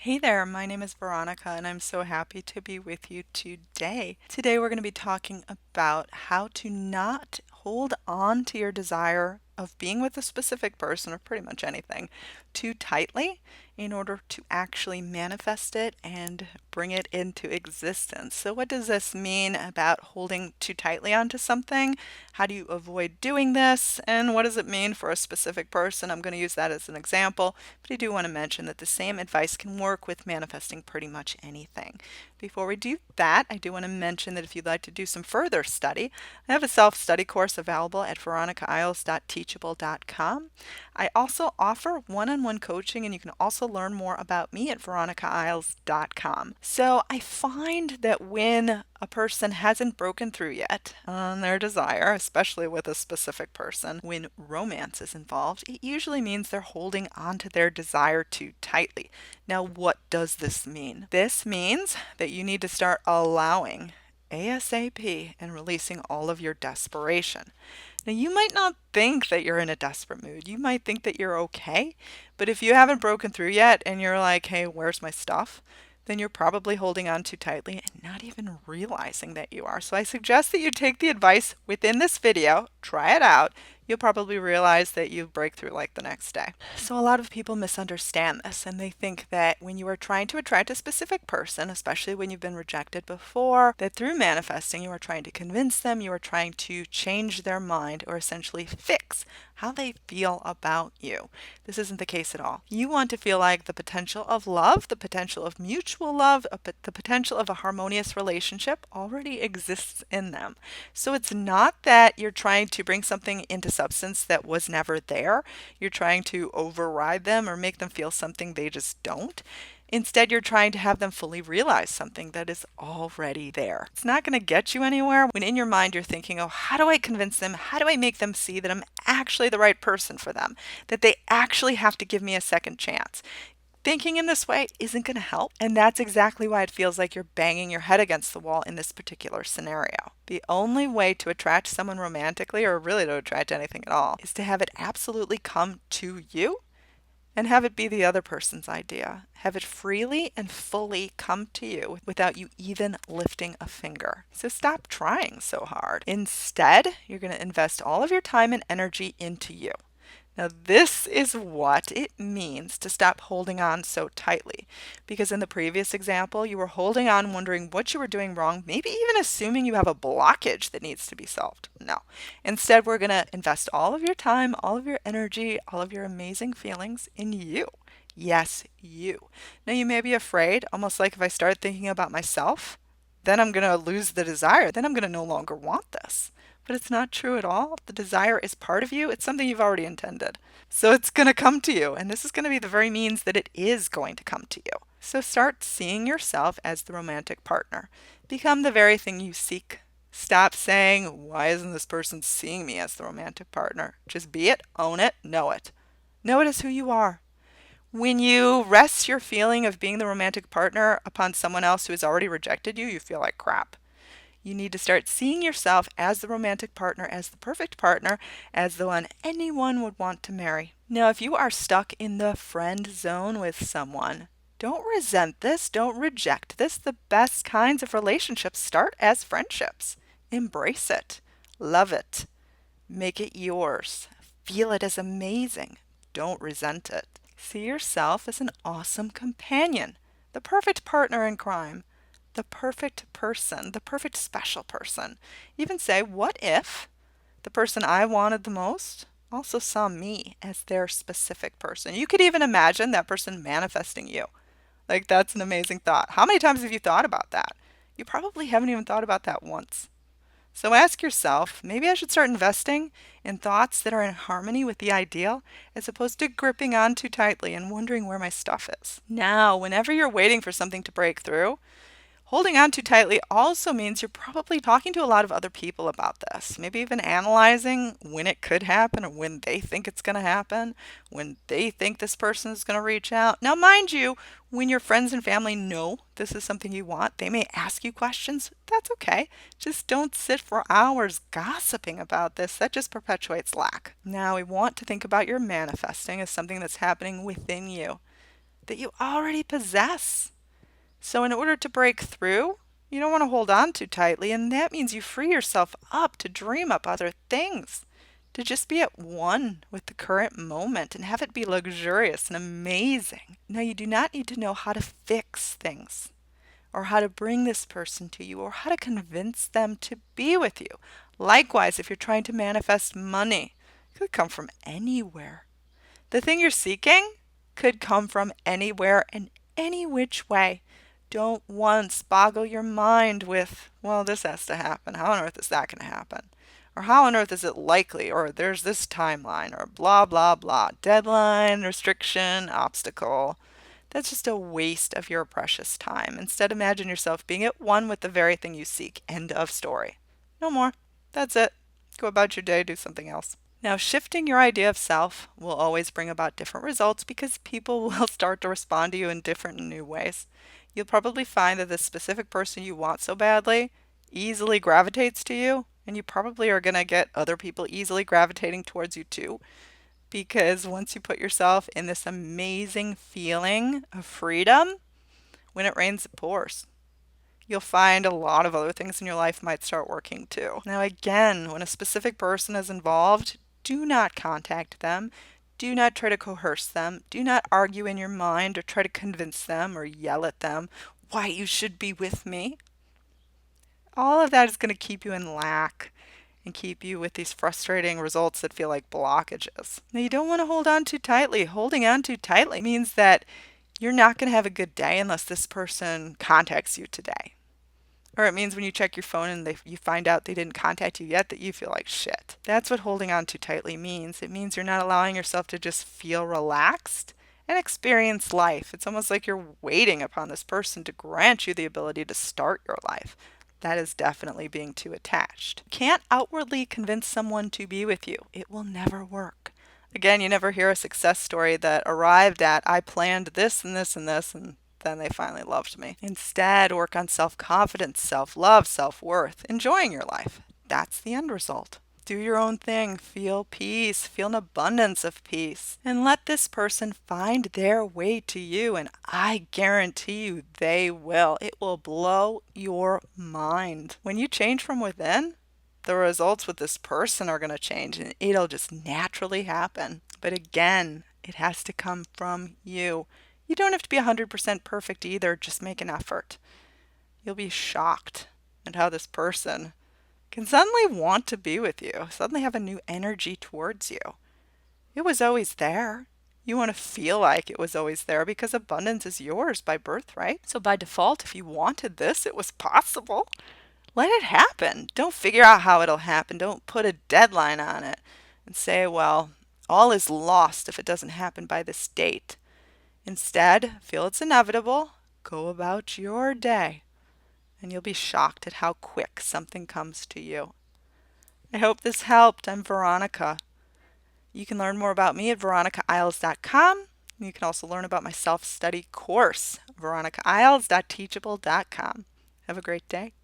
Hey there, my name is Veronica, and I'm so happy to be with you today. Today, we're going to be talking about how to not hold on to your desire of being with a specific person or pretty much anything too tightly in order to actually manifest it and bring it into existence. So, what does this mean about holding too tightly onto something? How do you avoid doing this? And what does it mean for a specific person? I'm going to use that as an example, but I do want to mention that the same advice can work with manifesting pretty much anything. Before we do that, I do want to mention that if you'd like to do some further study, I have a self-study course available at VeronicaIsles.teachable.com. I also offer one-on-one coaching, and you can also learn more about me at VeronicaIsles.com. So I find that when a person hasn't broken through yet on their desire, especially with a specific person, when romance is involved, it usually means they're holding on to their desire too tightly. Now, what does this mean? This means that you need to start allowing ASAP and releasing all of your desperation. Now, you might not think that you're in a desperate mood. You might think that you're okay. But if you haven't broken through yet and you're like, hey, where's my stuff? Then you're probably holding on too tightly and not even realizing that you are. So I suggest that you take the advice within this video, try it out. You'll probably realize that you break through like the next day. So a lot of people misunderstand this, and they think that when you are trying to attract a specific person, especially when you've been rejected before, that through manifesting you are trying to convince them, you are trying to change their mind or essentially fix how they feel about you. This isn't the case at all. You want to feel like the potential of love, the potential of mutual love, the potential of a harmonious relationship already exists in them. So it's not that you're trying to bring something into substance that was never there. You're trying to override them or make them feel something they just don't. Instead, you're trying to have them fully realize something that is already there. It's not going to get you anywhere when in your mind you're thinking, oh, how do I convince them? How do I make them see that I'm actually the right person for them? That they actually have to give me a second chance? Thinking in this way isn't going to help, and that's exactly why it feels like you're banging your head against the wall in this particular scenario. The only way to attract someone romantically, or really to attract anything at all, is to have it absolutely come to you and have it be the other person's idea. Have it freely and fully come to you without you even lifting a finger. So stop trying so hard. Instead, you're going to invest all of your time and energy into you. Now, this is what it means to stop holding on so tightly. Because in the previous example, you were holding on, wondering what you were doing wrong, maybe even assuming you have a blockage that needs to be solved. No. Instead, we're going to invest all of your time, all of your energy, all of your amazing feelings in you. Yes, you. Now, you may be afraid, almost like if I start thinking about myself, then I'm going to lose the desire. Then I'm going to no longer want this. But it's not true at all. The desire is part of you. It's something you've already intended. So it's going to come to you. And this is going to be the very means that it is going to come to you. So start seeing yourself as the romantic partner. Become the very thing you seek. Stop saying, why isn't this person seeing me as the romantic partner? Just be it, own it, know it. Know it as who you are. When you rest your feeling of being the romantic partner upon someone else who has already rejected you, you feel like crap. You need to start seeing yourself as the romantic partner, as the perfect partner, as the one anyone would want to marry. Now, if you are stuck in the friend zone with someone, don't resent this, don't reject this. The best kinds of relationships start as friendships. Embrace it, love it, make it yours, feel it as amazing. Don't resent it. See yourself as an awesome companion, the perfect partner in crime. The perfect person, the perfect special person. Even say, what if the person I wanted the most also saw me as their specific person? You could even imagine that person manifesting you. Like, that's an amazing thought. How many times have you thought about that? You probably haven't even thought about that once. So ask yourself, maybe I should start investing in thoughts that are in harmony with the ideal as opposed to gripping on too tightly and wondering where my stuff is. Now, whenever you're waiting for something to break through, holding on too tightly also means you're probably talking to a lot of other people about this, maybe even analyzing when it could happen or when they think it's going to happen, when they think this person is going to reach out. Now, mind you, when your friends and family know this is something you want, they may ask you questions. That's okay. Just don't sit for hours gossiping about this. That just perpetuates lack. Now, we want to think about your manifesting as something that's happening within you. that you already possess. So in order to break through, you don't want to hold on too tightly, and that means you free yourself up to dream up other things, to just be at one with the current moment and have it be luxurious and amazing. Now, you do not need to know how to fix things or how to bring this person to you or how to convince them to be with you. Likewise, if you're trying to manifest money, it could come from anywhere. The thing you're seeking could come from anywhere and any which way. Don't once boggle your mind with, well, this has to happen. How on earth is that going to happen? Or how on earth is it likely? Or there's this timeline, or blah, blah, blah. Deadline, restriction, obstacle. That's just a waste of your precious time. Instead, imagine yourself being at one with the very thing you seek. End of story. No more. That's it. Go about your day, do something else. Now, shifting your idea of self will always bring about different results because people will start to respond to you in different and new ways. You'll probably find that the specific person you want so badly easily gravitates to you, and you probably are going to get other people easily gravitating towards you too. Because once you put yourself in this amazing feeling of freedom, when it rains, it pours. You'll find a lot of other things in your life might start working too. Now, again, when a specific person is involved, do not contact them. Do not try to coerce them. Do not argue in your mind or try to convince them or yell at them why you should be with me. All of that is going to keep you in lack and keep you with these frustrating results that feel like blockages. Now, you don't want to hold on too tightly. Holding on too tightly means that you're not going to have a good day unless this person contacts you today. Or it means when you check your phone and you find out they didn't contact you yet that you feel like shit. That's what holding on too tightly means. It means you're not allowing yourself to just feel relaxed and experience life. It's almost like you're waiting upon this person to grant you the ability to start your life. That is definitely being too attached. You can't outwardly convince someone to be with you. It will never work. Again, you never hear a success story that arrived at, I planned this and this and this, and then they finally loved me. Instead, work on self-confidence, self-love, self-worth, enjoying your life. That's the end result. Do your own thing. Feel peace. Feel an abundance of peace. And let this person find their way to you. And I guarantee you they will. It will blow your mind. When you change from within, the results with this person are going to change and it'll just naturally happen. But again, it has to come from you. You don't have to be 100% perfect either. Just make an effort. You'll be shocked at how this person can suddenly want to be with you, suddenly have a new energy towards you. It was always there. You want to feel like it was always there because abundance is yours by birthright. So by default, if you wanted this, it was possible. Let it happen. Don't figure out how it'll happen. Don't put a deadline on it and say, well, all is lost if it doesn't happen by this date. Instead, feel it's inevitable. Go about your day. And you'll be shocked at how quick something comes to you. I hope this helped. I'm Veronica. You can learn more about me at VeronicaIsles.com. You can also learn about my self-study course, VeronicaIsles.teachable.com. Have a great day.